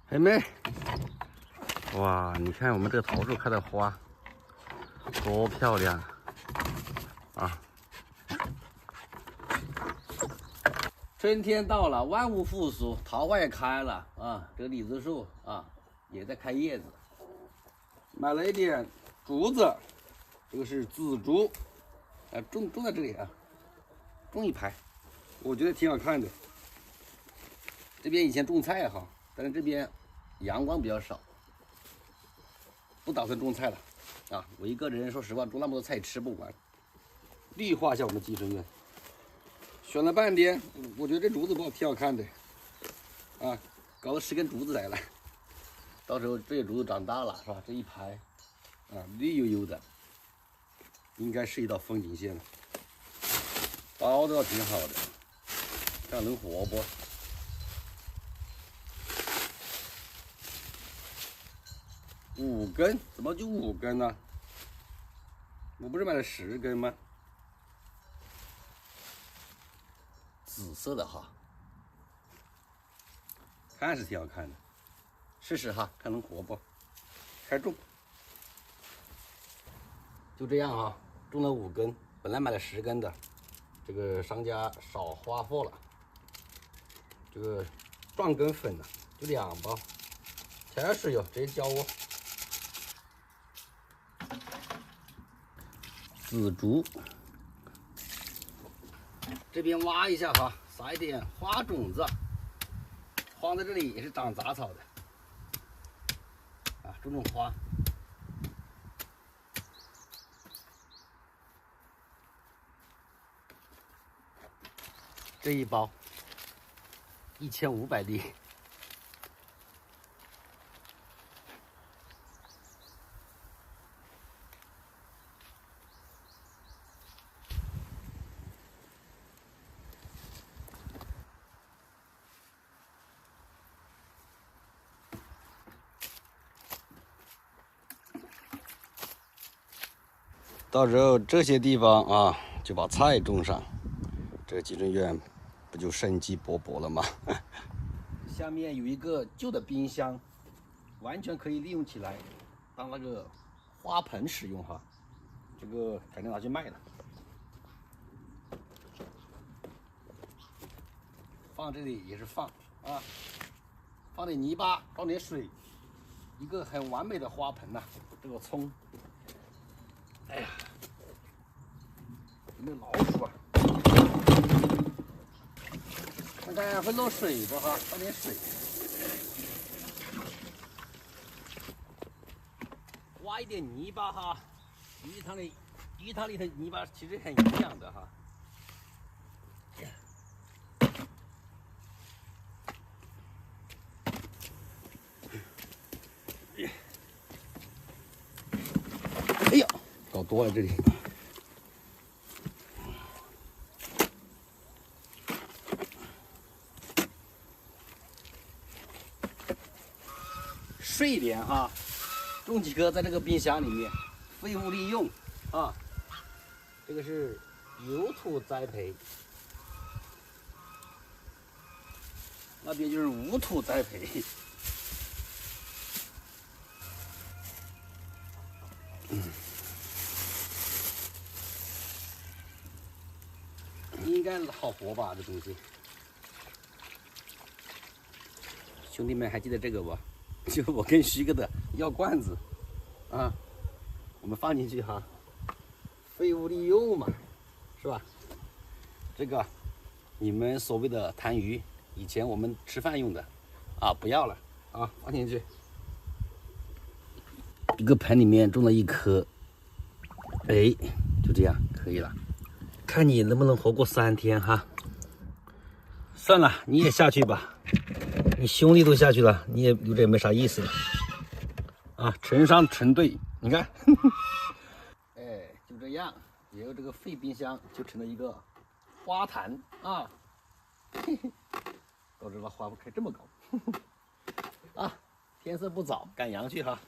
黑妹，哇，你看我们这个桃树开的花，多漂亮啊！春天到了，万物复苏，桃花也开了啊！这个李子树啊，也在开叶子。买了一点竹子，这个是紫竹，种在这里啊，种一排，我觉得挺好看的。这边以前种菜哈，但是这边阳光比较少，不打算种菜了啊！我一个人说实话种那么多菜吃不完，绿化一下我们寄生院。选了半天，我觉得这竹子不好，挺好看的啊，搞了10根竹子来了。到时候这些竹子长大了是吧？这一排啊，绿油油的，应该是一道风景线了。包的倒挺好的，这样能活不？5根，怎么就5根呢？我不是买了10根吗？紫色的哈，看是挺好看的，试试哈，看能活不？开种，就这样哈，种了5根，本来买了10根的，这个商家少发货了，这个壮根粉呢就2包，调点水哟，直接浇哦。紫竹，这边挖一下哈，撒一点花种子，放在这里也是长杂草的啊，种花。这一包1500粒。到时候这些地方啊，就把菜种上，这个寄生院不就生机勃勃了吗？下面有一个旧的冰箱，完全可以利用起来，当那个花盆使用哈。这个改天拿去卖了。放这里也是放啊，放点泥巴，放点水，一个很完美的花盆呐、这个葱，哎呀，有没有老鼠啊？看看会漏水不哈？放点水，挖一点泥巴哈。鱼塘里的泥巴其实很营养的哈。哎呀，搞多了这里。睡莲哈，种几颗在这个冰箱里面，废物利用啊。这个是有土栽培，那边就是无土栽培。应该好活吧，这东西。兄弟们还记得这个不？就我跟徐哥的药罐子啊，我们放进去哈，废物利用嘛，是吧？这个你们所谓的痰盂，以前我们吃饭用的啊，不要了啊，放进去。一个盆里面种了1颗，哎，就这样可以了。看你能不能活过3天哈。算了，你也下去吧。你兄弟都下去了，你也有点没啥意思了啊！成双成对，你看，哎，就这样，以后这个废冰箱就成了一个花坛啊！早知道花不开这么高啊！天色不早，赶羊去哈。